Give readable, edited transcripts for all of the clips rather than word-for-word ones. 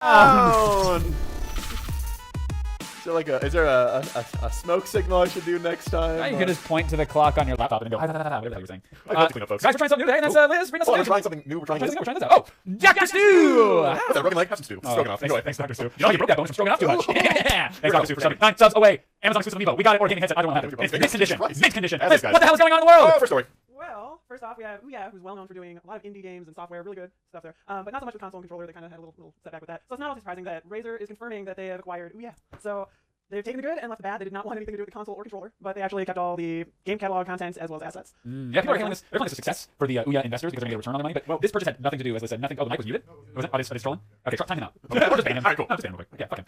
down. Is there a smoke signal I should do next time? You can just point to the clock on your laptop and go, whatever the hell you were saying. Folks. Guys, we're trying something new today, and that's Liz. Bring us We're trying something new. We're trying this. this out. Oh, Dr. Stew! What's that, broken leg? Have some stew. Stroganoff. Enjoy. Thanks, Dr. Stew. You know, you broke that bone from stroking off too much. Thanks, Dr. Stew, for subbing 9 subs away. Amazon exclusive Amiibo. We got it. Or gaming headset. Either one will have it. It's mint condition. Mint condition. Liz, what the hell is going on in the world? First story. Well, first off, we have Ouya, who's well known for doing a lot of indie games and software, really good stuff there. But not so much with console and controller. They kind of had a little setback with that. So it's not all too surprising that Razer is confirming that they have acquired Ouya. So they've taken the good and left the bad. They did not want anything to do with the console or controller, but they actually kept all the game catalog content as well as assets. Yeah, people are hailing this. They're calling this a success for the Ouya investors because they're going to get a return on their money. But this purchase had nothing to do, as I said, nothing. Oh, the mic was muted. Was it? Are they trolling? Okay, time him out. Or just ban him. All right, cool. No, just ban him real quick. Yeah, fuck him.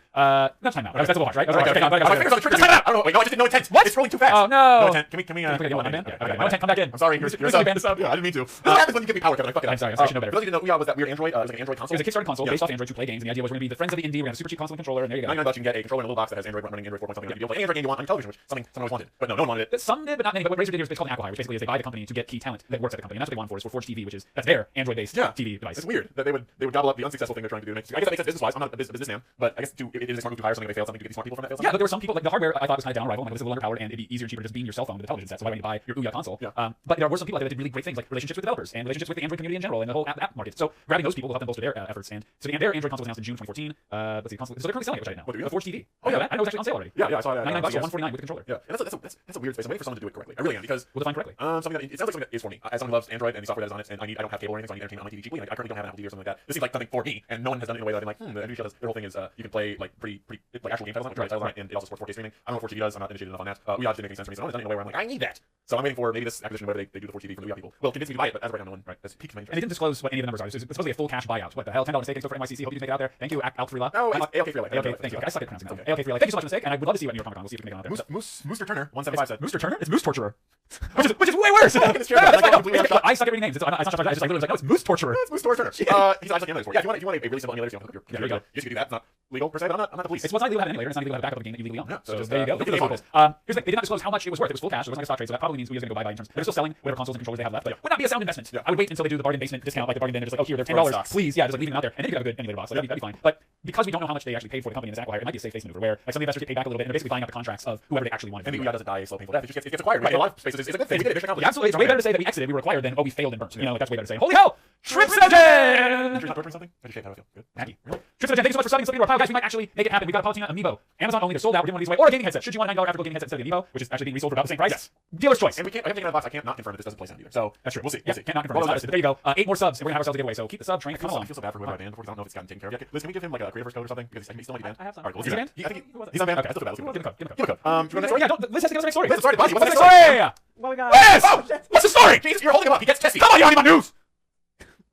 No, time out. That's a little harsh, right? Okay, my fingers on the trigger. Time out. I don't know. Wait, no, I just didn't know intent. What? It's rolling too fast. Oh no. No intent. Can we? Okay, no intent. Come back in. I'm sorry. You're a ban the sub. Yeah, I didn't mean to. What happens when you give me power, Kevin? I'm sorry. I should know better. For those of you who didn't know, Ouya was that weird Android. It was like an Android console. It was a Kickstarter console based off Android to play games, and the idea was we're going to be the friends of the indie. We're going to have a super cheap console and controller, and there you go. $99 you can get a controller in a little box that has Android running Android 4 point something. You can play any Android game you want on your television, which someone always wanted, but no one wanted it. Some did, but not many. But what Razer did here is it's called an acquihire, which basically is they buy the company to get key talent that works at the company, and that's what they want for is for Forge TV, which is that's their Android-based TV device. It's weird that they would gobble up the unsuccessful thing they're trying to do. I guess that makes sense business-wise. I'm not a businessman, but I guess it is a smart move to hire something if they fail something to get these smart people from that fail something. Yeah, but there were some people like the hardware I thought was kind of down arrival. Like, this is a little underpowered and it'd be easier and cheaper to just beam your cell phone to the television set. So why don't you buy your Ouya console? Yeah. But there were some people out there that did really great things like relationships with developers and relationships with the Android community in general and the whole app market. So grabbing those people will help them bolster their efforts. And so their Android console was announced in June 2014. Let's see, console. So they're currently selling it, which I didn't know. What, the Forge TV. Oh yeah, I know it's actually on sale already. Yeah, I saw that. $99 or $149 with the controller. Yeah, and that's a weird space. I'm waiting for someone to do it correctly. I really am because We'll define correctly. something that it sounds like something that is for me. As someone who loves Android and the software that is on it, and I don't have cable or anything, so I need entertainment on my TV cheaply. Like, I currently don't have an Apple TV or something like that. This seems like something for me, and no one has done it in a way that I'm like, the Android show does. Their whole thing is you can play like pretty like actual game titles on it, titles on it, and it also supports 4K streaming. I don't know what 4TV does. I'm not initiated enough on that. Ouya just didn't make any sense to me, so no one's done it in a way where I'm like, I need that. So I'm waiting for maybe this acquisition, whether they do the 4TV from the Ouya people. Well, convince me to buy it, but as of right now, no one has piqued my interest. And they didn't disclose what any of the numbers are. It's supposedly a full cash buyout. What the hell? $10 mistake. Thanks for NYCC. Hope you make it out there. Thank you, ALK3La. No, ALK3La. ALK, thank you. Okay, I suck at pronouncing that. ALK3La. Thank you so much, mistake. And I would love to see what New York Comic Con. We'll see if we can make it out there. Mooster Turner 175 said. Mooster Turner? It's Moose Torturer. which is way worse. I suck at reading names. It's not just I just like literally like, no, it's Moose Torturer. It's Mooster Turner. He's I just like emulators for. Yeah, if you want a really simple emulator, so you don't hook your there you go. You can do that. It's not legal per se, but I'm not the police. It's not legal to have an emulator. It's not legal to have a backup of a game that you legally own. Yeah, so just, there you go. look Here's at the thing. They did not disclose how much it was worth. It was full cash. It wasn't like a stock trade, so that probably means Ouya's going to go bye-bye in terms. They're still selling whatever consoles and controllers they have left, but it would not be a sound investment. Yeah. I would wait until they do the bargain basement discount, like the bargain bin, and just like, oh, here, they're $10. Please, yeah, just like leaving them out there, and then you could have a good emulator box. Like, that'd be fine. But because we don't know how much they actually paid for the company in this acquire, it might be a safe face maneuver where like some investors get paid back a little bit and they're basically buying out the contracts of whoever they actually wanted. And Ouya doesn't die a slow painful death. It just gets acquired. Right. A lot of spaces it's a good thing. We did it. Yeah, absolutely. It's way better to say that we exited, we were acquired than we failed and burnt. You know, like, that's way better to say. Holy hell! Trip Surgeon! Something? I just shake how I feel. Good. Happy. Really? Trip Surgeon, thank you so much for subbing into our pile. Guys, we might actually make it happen. We got a Palutena Amiibo. Amazon only, they're sold out. We're giving one of these away. Or a gaming headset. Should you want a $9 graphical gaming headset instead of the Amiibo, which is actually being resold for about the same price? Yes. Dealer's choice. And I haven't taken out of the box. I can't not confirm that this doesn't play sound either. So that's true. We'll see. Yeah, can't not confirm. But there you go. 8 more subs, and we're gonna have ourselves a giveaway. So keep the sub train coming along. I feel so bad for whoever I banned before because I don't know if it's gotten taken care of yet. Liz, can we give him like a creator's code or something? Because he still might be banned. I have some. Alright, cool. Is he banned? He's not banned. Okay, I still feel bad. give him a code. Give him a code. Do you want the next story? Yeah, Liz has to give us the next story. Liz, sorry, Bossy, What's the next story? story? Well, we got. Liz! What's the story? Jesus, you're holding him up. He gets testy. Come on, you don't need my news.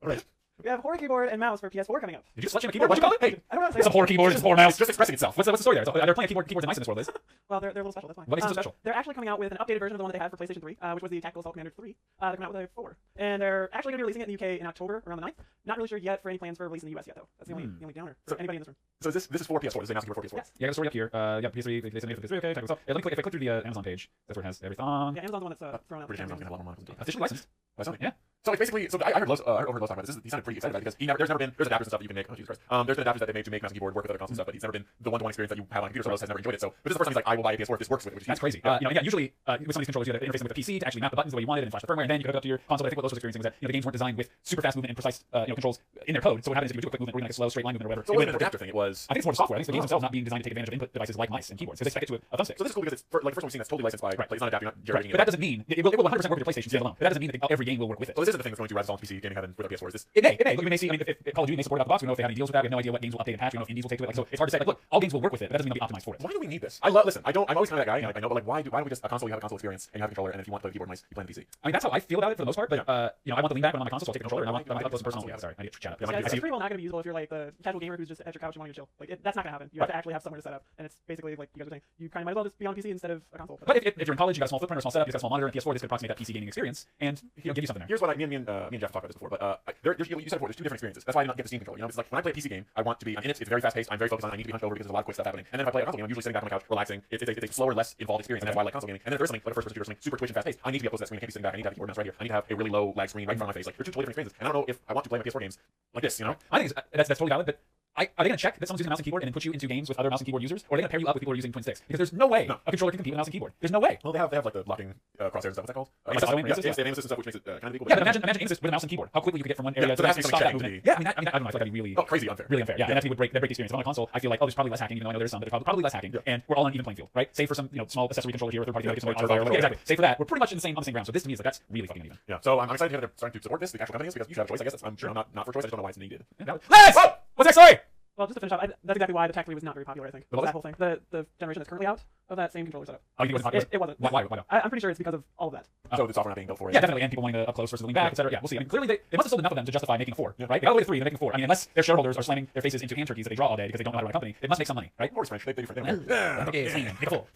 Alright. We have Horror Keyboard and Mouse for PS4 coming up. Did you slut shame a keyboard? What'd you call it? Hey, I don't know. it's a horror keyboard. It's a horror mouse. It's just expressing itself. What's the story there? So, there are plenty of keyboards and mice in this world, Liz. Well, they're a little special. That's fine. What makes it so special? They're actually coming out with an updated version of the one that they had for PlayStation 3, which was the Tactical Assault Commander 3. They're coming out with a 4, and they're actually going to be releasing it in the UK in October around the 9th. Not really sure yet for any plans for release in the US yet, though. That's the only downer for anybody in this room. So this is for PS4. This is a mouse keyboard for PS4. Yes. Yeah, I got the story up here. Yeah, PS3, they said for PS3, okay, technical. Yeah, let me click, if I click through the Amazon page, that's where it has everything. Yeah, Amazon's the one that's thrown out. British Amazon can have a lot more money. Officially licensed. By Sony. Yeah. So it's basically, I heard Lowe's talking about this. He sounded pretty excited about it because there's adapters and stuff that you can make. Oh, Jesus Christ. There's been adapters that they made to make mouse and keyboard work with other consoles and stuff, but he's never been the one-to-one experience that you have on a computer. So Lowe's has never enjoyed it. So, but this is the first time he's like, I will buy a PS4 if this works with it. Which That's crazy. Usually with some of these controllers, you had to interface them with a PC to actually map the buttons the way you wanted and flash the firmware, and then you could hook up to your console. I think what Lowe's was experiencing was that the games weren't designed with super fast movement and precise controls in their code. So what happens if you do a quick movement or like a slow straight line movement or whatever? So it wasn't an adapter thing. It was. I think it's more the software. I think it's the games themselves not being designed to take advantage of input devices like mice and keyboards. So they spec it to a thumbstick. So this is cool because it's like the first one we've seen that's totally licensed by. Right. It's not adapting, not generating. But that doesn't mean it will 100% work with your PlayStation standalone. But that doesn't mean that every game will work with it. So this isn't the thing that's going to rise on PC gaming heaven with our PS4. Is this? It may. Look, we may see. I mean, if Call of Duty may support it out the box, we don't know if they have any deals with that. We have no idea what games will update and patch. We don't know if indies will take to it. Like, so it's hard to say. Like, look, all games will work with it, but that doesn't mean they'll be optimized for it. Why do we need this? Listen. I'm always kind of that guy. I know, but like, why don't we just a console? You have a console experience and you have a controller, and if you want to play the keyboard and mice, you play on the PC. I mean, that's how I feel about it for the most part. But I want the lean back when I'm on my console, so I'll take the controller, and I want up close and personal. Yeah, sorry, I need to chat up. Yeah, it's pretty well not going to be usable if you're like the casual gamer who's just at your couch and wanting to chill. Like, that's not going to happen. You have to actually have somewhere to set up, and it's basically like you guys are saying, you kind of might as well just be on PC instead of a console. But if you're in college, you got a small footprint or a small setup, you got a small monitor, and PS4, this could approximate that PC gaming experience, and give you something there. Here's what me and Jeff talked about this before, but you said before, there's two different experiences. That's why I did not get the Steam controller. It's like when I play a PC game, I want to be. I'm in it. It's very fast paced. I'm very focused on it. I need to be hunched over because there's a lot of quick stuff happening. And then if I play a console game, I'm usually sitting back on my couch, relaxing. It's a slower, less involved experience, and that's why I like console gaming. And then if there's something like a first-person shooter, something super twitch and fast-paced, I need to be up close to that screen. I can't be sitting back. I need to have the keyboard mouse right here. I need to have a really low lag screen right in front of my face. Like, they're two totally different experiences. And I don't know if I want to play my PS4 games like this. I think that's totally valid, but are they going to check that someone's using a mouse and keyboard and then put you into games with other mouse and keyboard users, or are they going to pair you up with people who are using twin sticks? Because there's no way a controller can compete with a mouse and keyboard. There's no way. Well, they have like the locking crosshairs and stuff. What's that called? Like assist, yes, they have aim assist stuff, which makes it kind of equal. Yeah, but imagine aim assist with a mouse and keyboard. How quickly you could get from one area to the next. Stop that movement. Yeah, I mean, I don't know. I feel like that'd be really crazy unfair. Really unfair. Yeah, and that would break the experience. If on a console, I feel like there's probably less hacking, even though I know there's some, but there's probably less hacking, and we're all on an even playing field, right? Save for some small accessory controller here, or third party exactly. Save for that, we're pretty much on the same ground. So this to me is like that's really fucking uneven. Yeah. So I'm excited to hear they're starting to support this. The actual company is because you should have a choice. I guess I'm sure not for choice. I just don't know why it's needed. Les! What's next story? Well, just to finish up, that's exactly why the Tactfully was not very popular, I think. What was that whole thing. The generation that's currently out of that same controller setup. Oh, you think it wasn't popular? It wasn't. Why not? I'm pretty sure it's because of all of that. So the software not being built for it. Yeah, definitely. And people wanting to up close versus lean back, etc. Yeah, we'll see. I mean, clearly they must have sold enough of them to justify making 4, right? They got all the way to 3, they're making 4. I mean, unless their shareholders are slamming their faces into hand turkeys that they draw all day because they don't know how to run a company, they must make some money, right? Or French. They different. Make a 4.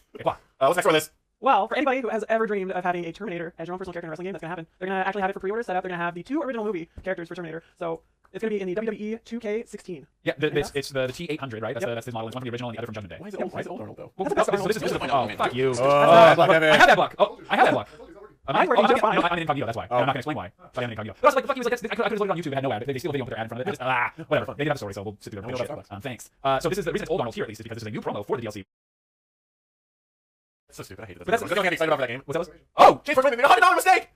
What's next on this? Well, for anybody who has ever dreamed of having a Terminator as your own personal character in a wrestling game, that's going to happen. They're going to actually have it for pre-order set up. They're going to have the 2 original movie characters for Terminator. So it's going to be in the WWE 2K16. Yeah, it's the T800, right? That's the model. It's one from the original and the other from Judgment Day. Why is it old? Why is it old Arnold though? Well, That's the this is fuck you. I have that block. Oh, I have that block. I'm in incognito, that's why. Oh. I'm not going to explain why. But I'm in incognito. But also, like, the fuck you was like, I could have looked on YouTube and had no ad. They steal a video and put their ad in front of it. Whatever. They didn't have a story, so we'll sit through their bullshit. Thanks. So this is the reason it's old Arnold here, at least, is because this is a new promo for the DLC. It's so stupid. I hate it. But that's I'm getting excited about that game. What's that? Oh, James 420 made a $100 mistake.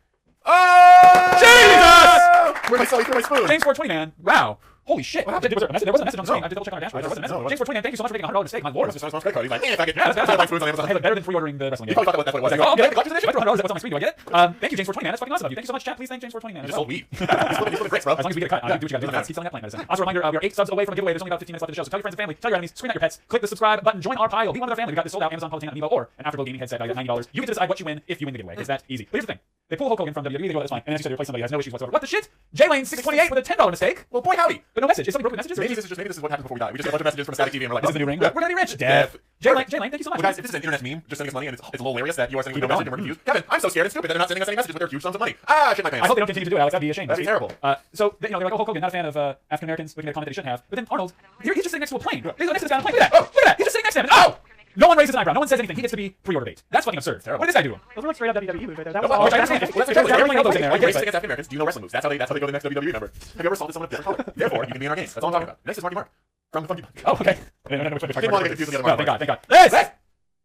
Oh, Jesus! Where's my spoon? James 420, man. Wow. Holy shit. There was a message on the screen. I had to double check on our dashboard. There was a message. James 420, man, thank you so much for making a $100 mistake. My lord. He's like, if I get spoons on Amazon. Hey, look, better than pre-ordering the wrestling You game. probably thought that's what it was. Oh, Okay, okay. collector's edition. $100, what's on my screen? Do I get it? Thank you, James 420, man. That's fucking awesome of you. Thank you so much, chat. Please thank James 420, man. You just sold weed. He's flipping bricks, bro. As long as we get a cut, do what you gotta do. Keep selling that plant medicine. Also, a reminder, we are 8 subs away from a giveaway. There's only about 15 minutes left of the show. So tell your friends and family, tell your enemies, screen at your pets, click the subscribe button, join our pile, be one of our family. We got this sold out Amazon Palutena Amiibo or an Afterglow gaming headset valued at $90. You get to decide what you win if you win the giveaway. It's that easy. But here's the thing. They pull Hulk Hogan from WWE, they go, that's fine. And as you said, they replace somebody who has no issues whatsoever. What the shit? J-Lane628 with a $10 mistake. Well, boy, howdy. But no message. Is somebody broke the messages? Maybe this is what happens before we die. We just get a bunch of messages from Static TV and we're like, This is the new ring. yeah, We're gonna be rich. Dev. J-Lane, thank you so much. Well, guys, if this is an internet meme, just sending us money, and it's a little hilarious that you are sending us Keep no it message and we're going. confused. Kevin, I'm so scared and stupid that they're not sending us any messages with their huge sums of money. Ah, shit my pants. I hope they don't continue to do it, Alex. That'd be a shame. That'd be terrible. So, they're like, oh, Hulk Hogan, not a fan of African Americans, looking at a comment that he shouldn't have. But then Arnold, he's just sitting next to a plane. He's next to this guy on a plane. Look at that. Look at that. He's just sitting next to him. Oh! No one raises an eyebrow. No one says anything. He gets to be pre-order bait. That's fucking absurd. Terrible. What did this guy do? Those were like straight up WWE moves right there. That was Well, all. which I understand. Well, that's There's definitely those in there. I Like get race it. against African Americans, do you know wrestling moves? That's how they go to the next WWE member. Have you ever assaulted someone of different color? Therefore, you can be in our game. That's all I'm talking about. Next is Marky Mark from the Funky Bunch. Oh, okay. I didn't know which one Didn't want to get confused with the No, other thank God, Mark. thank God. Liz!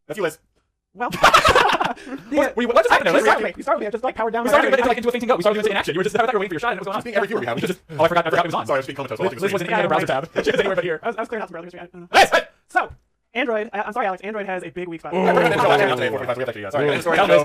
That's you, Liz. Well, What just happened there? we started just like powered down. We started into a fainting go. We started into action. You were just, I thought you were waiting for your shot and it was going on. Being every viewer we have. Oh, I forgot it was on. Sorry, I was being comatose. Liz wasn't in the browser tab. She was anywhere but here. I was clearing out some browser history. I don't know. Liz! So, Android. I'm sorry, Alex. Android has a big weak spot.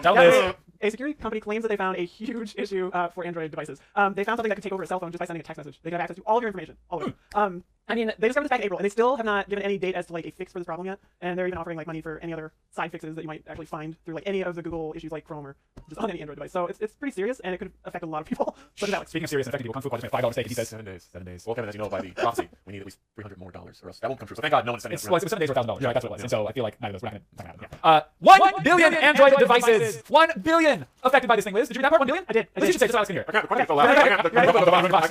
Tell Liz. A security company claims that they found a huge issue for Android devices. They found something that could take over a cell phone just by sending a text message. They could have access to all of your information, all of it. I mean, they discovered this back in April, and they still have not given any date as to like a fix for this problem yet. And they're even offering like money for any other side fixes that you might actually find through like any of the Google issues like Chrome or just on any Android device. So it's pretty serious, and it could affect a lot of people. But Alex, Speaking of serious and affecting people, Kung Fu Quad just made $5 mistake. He says 7 days. 7 days. Well, Kevin, as you know, by the prophecy, we need at least $300 more, or else that won't come true. So thank God no one's sending us. It was 7 days or $1,000. Right, that's what it was. And so I feel like neither of those. We're not gonna. Yeah. 1 billion Android devices. 1 billion affected by this thing, Liz. Did you read that part? 1 billion? I did. Liz, you should say it just so Alex can hear.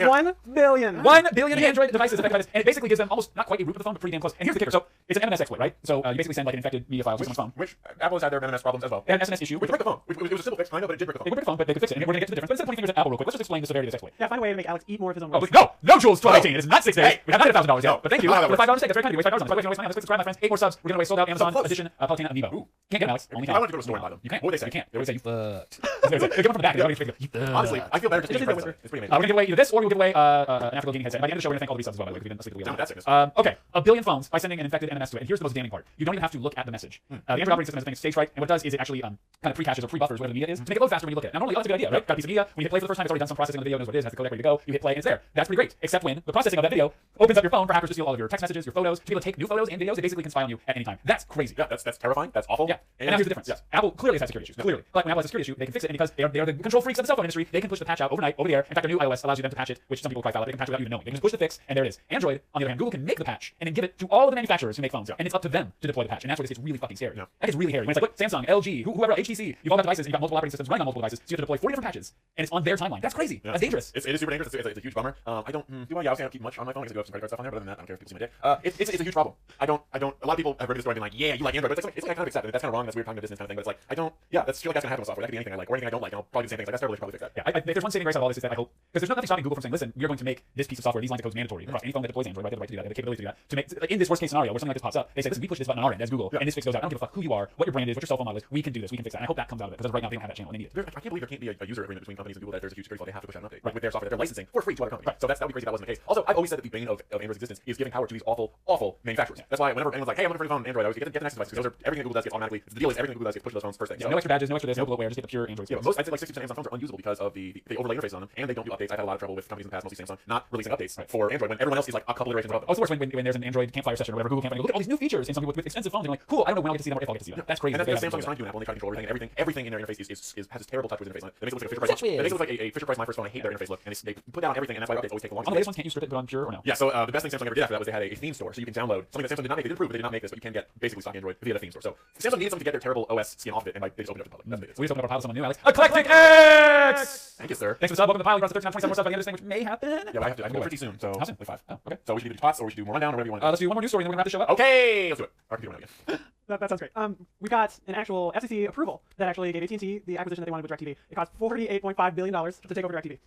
1 billion. 1 billion Android devices affected by this, and it basically gives them almost not quite a root for the phone, but pretty damn close. And here's the kicker: so it's an MMS exploit, right? So you basically send like an infected media file to someone's phone. Which Apple has had their MMS problems as well. They had an SMS issue. Which broke the phone. It was a simple fix, I know, but it did break the They phone. would break the phone, but they could fix it. And we're gonna get to the difference. But instead of pointing fingers at Apple real quick, let's just explain the severity of this exploit. Yeah, find a way to make Alex eat more of his own Oh, words. please, no, Jules, 1218. It is not 6 days. Hey, We have not hit $1,000 yet, no. but thank you Oh, for the $5 mistake. That's very kind of you. Waste $5 on it. By the way, if you waste money, let's click subscribe, my friends. 8 more subs. We're gonna waste sold out Amazon close. edition Palutena Amiibo. Ooh. Can't get them, Alex. Only I wanted to go to a store and buy them. You can't. What would they say? You can't. They always say you fucked. They give them from the back. They always say you fucked. Honestly, I feel better just Just getting a presents. It's pretty We're amazing. gonna give away either this or we'll give away an Afterglow gaming headset. By the end of the show, we're gonna thank all the resubs as well. By the way, we've been asleep at the wheel. Down with that sickness. Okay, 1 billion phones by sending an infected MMS to it. And here's the most damning part: you don't even have to look at the message. The Android operating system has a thing stage fright, and what it does is it actually kind of pre-caches or pre-buffers whatever the media is to make it load faster when you look at it. Now, normally, that's a good idea, right? Got a piece of media. When you hit play for the first time, it's already done some processing on the video, knows what it is, has the codec ready to go. You hit play, and it's there. That's pretty great. Except when the processing of that video opens up your phone for hackers to steal all of your text messages, your photos, to be able to take new photos and videos. They basically can spy on you at any time. That's crazy. Yeah, that's terrifying. That's awful. Yeah, and now here's the difference. Yes. Apple clearly has had security issues. Clearly, but when Apple has a security issue, they can fix it, and because they are the control freaks of the cell phone industry, they can push the patch out overnight, over the air. In fact, their new iOS allows you them to patch it, which some people quite foul. They can patch it without even knowing. They can just push the fix, and there it is. Android, on the other hand, Google can make the patch and then give it to all of the manufacturers who make phones, and it's up to them to deploy the patch. And that's where this gets really fucking scary. Yeah. That gets really hairy. When it's like, look, Samsung, LG, whoever, HTC, you've all got devices, and you've got multiple operating systems running on multiple devices, so you have to deploy 40 different patches, and it's on their timeline. That's crazy. Yeah. That's dangerous. It is super dangerous. It's a huge bummer. I don't do I obviously don't keep much on my phone because I do have some credit card stuff on there, but other than that, I don't care if people see my day. It's a huge problem. I don't. A lot of people have heard this story and been like, yeah, you like Android, but it's like I kind of accept it. That's kind of wrong. That's weird talking to business kind of thing. But it's like I don't. Yeah, that's like that's gonna happen with software. That could be anything I like or anything I don't like. And I'll probably do the same things. Like that's terrible. Probably fix that. Yeah, if there's one saving grace out of all this is that I hope, because there's nothing stopping Google from saying, listen, we are going to make this piece of software, these lines of code mandatory across any phone that deploys Android. Android, right? They have the right to do that. They have the capability to do that. To make like, in this worst case scenario where something like this pops up, they say, listen, we push this button on our end as Google, and this fix goes out. I don't give a fuck who you are, what your brand is, what your cell phone model is. We can do this. We can fix that. And I hope that comes out of it because right now they don't have that channel. And they need it. I can't believe there can't be a user agreement between companies and Google that there's a huge security flaw. They have to push out an update with their software that they're licensing for free to other companies. Right. So that would be crazy if that wasn't the case. Also, I've always said that the bane of Android's existence is giving power to these awful manufacturers. That's why whenever anyone's like, hey, I'm looking for a phone on Android, I always get the Nexus device because those are everything that Google does gets automatically. The deal is everything that Google does gets pushed to those phones first thing. Yeah, no extra badges, no extra this, no bloatware, just get the pure Android. Yeah, most I'd say like 60% of Amazon phones are unusable because of the overlay interface on them, and they don't do updates. I've had a lot of trouble with companies in the past, mostly Samsung, not releasing updates for Android when everyone else is like a couple iterations above them. Also worse when there's an Android campfire session or whatever, Google campfire, look at all these new features in something with expensive phones, and you're like, cool, I don't know when I'll get to see them or if I'll get to see them. That's crazy. And that's because Samsung is trying to do Apple, and they try to control everything, and everything in their interface has this terrible TouchWiz interface on it. That makes it look like a Fisher Price. It makes it look like a Fisher Price My First Phone. I hate their interface look, and they put down everything, and that's why updates always take a long time. On the latest ones, can't you strip it and put on pure or no? Yeah, so the best thing Samsung ever did after that was they had a theme store, so you can download something that Samsung did not make. They did prove, but they did not make this, but you can get basically stock Android via the theme store. So Samsung needed something to get their terrible OS skin off of it, and they just opened it up to the public. That's what it is. We just opened up our pile with someone new, Alex. Eclectic X! Thank you, sir. Thanks for the sub. Welcome to the pile. We've got 13 now 27 more subs by the end of this thing, which may happen. Yeah, I have to go pretty soon, so How soon? like 5. Oh, okay. So we should either do spots or we should do more rundown or whatever you want to do. Let's do one more news story, and then we're gonna wrap the show up. Okay, let's do it. Our computer went again. That sounds great. We got an actual FCC approval that actually gave AT&T the acquisition that they wanted with DirecTV. It cost $48.5 billion to take over DirecTV.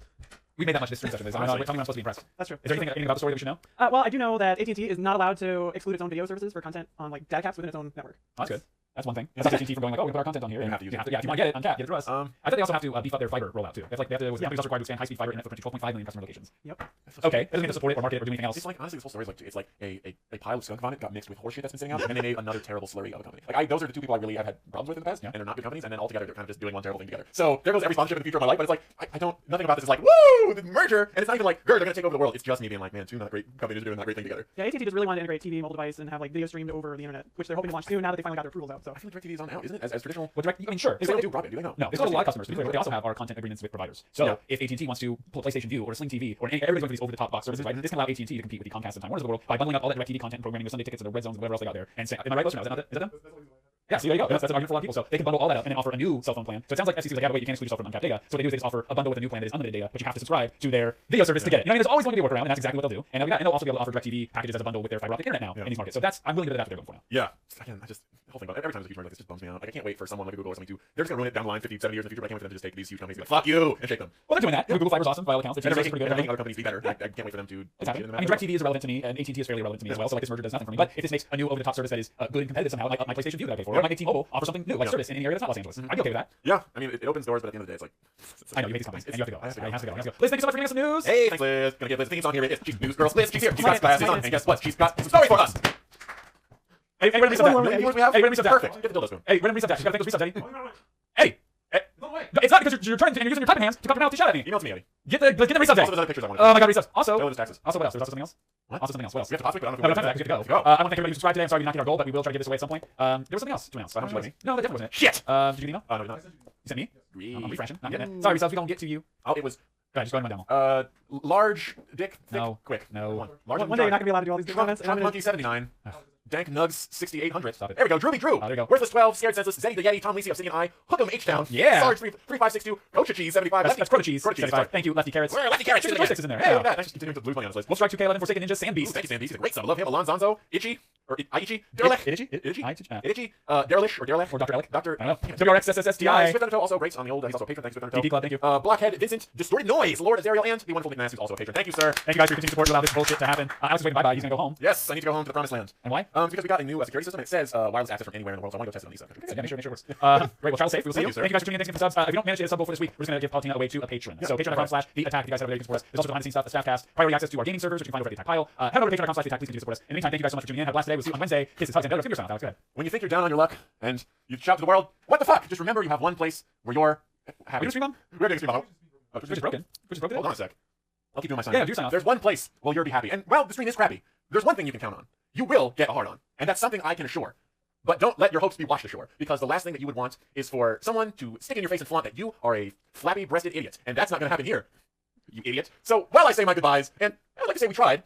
We made that much this stream session. I'm not supposed to be impressed. That's true. Is there anything about the story that we should know? Well, I do know that AT&T is not allowed to exclude its own video services for content on like data caps within its own network. Oh, that's good. That's one thing. That's AT&T from going like, oh, we're gonna put our content on here. You have to use it. Yeah, if you want to get it, uncap, get it through us. I I thought they also have to beef up their fiber rollout too. They have to companies also required to expand high-speed fiber internet footprint to 12.5 million customer locations. Yep. Okay, that doesn't mean to support it or market it or do anything else. It's like honestly, this whole story is like it's like a pile of skunk vomit got mixed with horseshit that's been sitting out, and they made another terrible slurry of a company. Like those are the two people I really have had problems with in the past, and they're not good companies, and then altogether they're kind of just doing one terrible thing together. So there goes every sponsorship in the future of my life, but it's like I don't nothing about this is like woo the merger, and it's not even like they're gonna take over the world. It's just me being like, man, two not great companies are doing that great thing together. Yeah, AT&T just really wanted to integrate TV, mobile device, and have like video streamed over the internet, which they're hoping to launch soon now that they finally got their approvals out. So I feel like DirecTV is on out, isn't it? As traditional. Well, I mean, sure. They don't do broadband, do they? No, they still have a lot of customers. What they also have are content agreements with providers. So Yeah. if AT&T wants to pull a PlayStation View or a Sling TV or everybody's going for these over-the-top box services, right? This can allow AT&T to compete with the Comcast and Time Warners of the world by bundling up all that DirecTV content and programming with Sunday tickets and the Red Zones and whatever else they got there. And say, am I right, listener? Is that them? Yeah, see, there you go. That's an argument for a lot of people. So they can bundle all that up and then offer a new cell phone plan. So it sounds like FCC is like, yeah, wait, you can't exclude yourself from uncapped data. So what they do is they just offer a bundle with a new plan that is unlimited data, but you have to subscribe to their video service to get it. You know, I mean, there's always going to be a workaround, and that's exactly what they'll do. And they'll also be able to offer DirecTV packages as a bundle with their fiber optic internet now in these markets. So I'm willing to do that. That's what they're going for now. Yeah. Again, the whole thing about every time there's a huge merger like this just bums me out. Like I can't wait for someone like a Google or something to. They're just gonna ruin it down the line 50, 70 years in the future. But I can't wait for them to just take these huge companies and be like, fuck you, and shake them. Well, they're doing that. Google Fiber's awesome by all accounts. And They're they're pretty making, good. other companies be better. I can't wait for them to. It's happening. I mean, DirecTV is irrelevant to me, and AT&T is fairly relevant to me as well. So like this merger does nothing for me. But if this makes a new over-the-top service that is good and competitive somehow, like my PlayStation View that I pay for, or my T-Mobile offer something new, like service in any area that's not Los Angeles, I'd be okay with that. Yeah, I mean it opens doors, but at the end of the day, it's like. I know you hate these companies, and you have to go. I have to go. I have to go. Liz, thank you so much for giving us some news. Hey, thanks, Liz. Gonna get Liz things on here. It's News Girl Liz. She's here. She's got glasses on, and guess what? She's got some story for us. Hey, random resub What do we have? Hey, random resub Perfect. Get the dildo spoon. Hey, random resub dash. You gotta thank those resubs, Eddie. Hey. It's not because you're turning and you're using your typing hands to cover your mouth to shout at me. Email to me, Eddie. Get the resub Also, dash. there's other pictures I want to Oh my god, resubs. Also, Go with his taxes. what else? There's also something else? What? Also something else. What else? We have to topic, but I don't No, know. no, time to go. Let's go. I want to thank everybody who subscribed today. I'm sorry we knocked hit our goal, but we will try to get this away at some point. There was something else. How much money? No, that definitely wasn't it. Shit. Did you get an email? No, not. You sent me? I'm refreshing. Not getting it. Mm. Sorry, resubs. We don't get to you. Oh, it was Go ahead, just go ahead and run down. large dick, thick, No. quick. No. Large One day you're not gonna be allowed to do all these good comments. Trunk Monkey 79. Dank Nugs 6800. Stop it. There we go. Drooby Drew. there you go. Worthless 12. Scared Senseless. Zenny the Yeti. Tom Lisi. Obsidian Eye. Hook'em H-Town. Yeah. Sarge 3562. Coach Cheese 75. That's Crota Cheese. Crota Cheese. 75. Thank you, Lefty Carrots. Where are Lefty Carrots? Six joysticks is in there. Hey, Yeah. look at that. Nice continuing to blue playing on this list. We'll strike 2K11 Forsaken Ninja Sand Beast. Thank you, Sam. He's a great sub. Love him. Alon Zonzo. Itchy. Or Aichi. Derlich. Itchy? Itchy. Itchy? Itchy. Derlish or Derlich. Or Dr. Alec. Dr. I don't know. WRXSSSTI. Swift Undertow also great on the old. He's also a patron. Thanks, Swift Undertow. DP Club, thank you. Blockhead Vincent. Distorted Noise. Lord Azariel and the wonderful Nick Mass, who's also a patron. Thank you, sir. Thank you guys for your continued support to allow this bullshit to happen. Alex is waiting bye-bye. He's gonna go home. Yes, I need to go home to the promised land. And why? Because we got a new security system. It says wireless access from anywhere in the world. So I want to go test it on these. Yeah, make sure it works. Great, well, travel safe. We'll see Thank you. you, sir. Thank you guys for tuning in. Thanks for the subs. If you don't manage to get a sub goal for this week, we're just gonna give Palutena away to a patron. So patreon.com/the attack. You guys have everything for us. There's also behind the scenes stuff, the staff cast, priority access to our gaming servers, which you can find over at the attack pile. Head over to patreon.com/the attack. Please continue to support us. In the meantime, thank you guys so much for tuning in. Have a blast today. We'll see you on Wednesday. This is Hugs and Better. Figure sound. Alex, go ahead. When you think you're down on your luck and you shout to the world, what the fuck? Just remember you have one place where you're Are happy. you stream on? We're doing stream on. Twitch is broken. Twitch is broken. Hold on a sec. I'll keep doing my sign. Yeah, do sign off. There's one place where you'll be happy. And, well, the stream is crappy. There's one thing you can count on. You will get a hard on. And that's something I can assure. But don't let your hopes be washed ashore, because the last thing that you would want is for someone to stick in your face and flaunt that you are a flappy-breasted idiot. And that's not going to happen here, you idiot. So while I say my goodbyes, and I'd like to say we tried,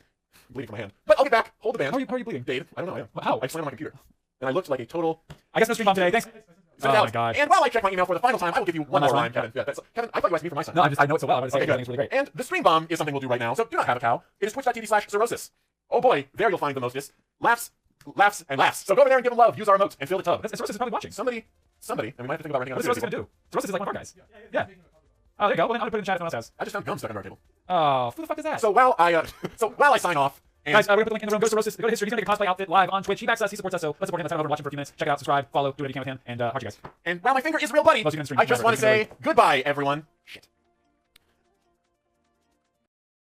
bleeding from my hand, but I'll get back, hold the band. How are you bleeding? Dave, I don't know. How? I slammed on my computer. And I looked like a total... I guess no stream on today. Thanks. Oh my god. And while I check my email for the final time, I will give you one more rhyme, Kevin. Yeah, Kevin, I thought you asked me for my son. No, I know it so well. I'm going to say everything's really great. And the stream bomb is something we'll do right now, so do not have a cow. It is twitch.tv/cirrhosis. Oh boy, there you'll find the mostest. Laughs, and laughs. So go over there and give them love, use our emotes, and fill the tub. Cirrhosis is probably watching. Somebody, and we might have to think about writing on What's Cirrhosis going to do? Cirrhosis is like one of our guys. Yeah. Oh, there you go. Well, then I'll put it in chat if someone else has. I just found gum stuck on our table. Oh, who the fuck is that? So while I sign off, And Guys, we're gonna put the link in the room. Go to Cirrhosis, go to History. He's gonna make a cosplay outfit live on Twitch. He backs us, he supports us, so let's support him. Let's head over and watch him for a few minutes. Check it out, subscribe, follow, do whatever you can with him, and heart you guys. and while my finger is real bloody, Most of you can stream I just forever. want to say goodbye, everyone. Shit.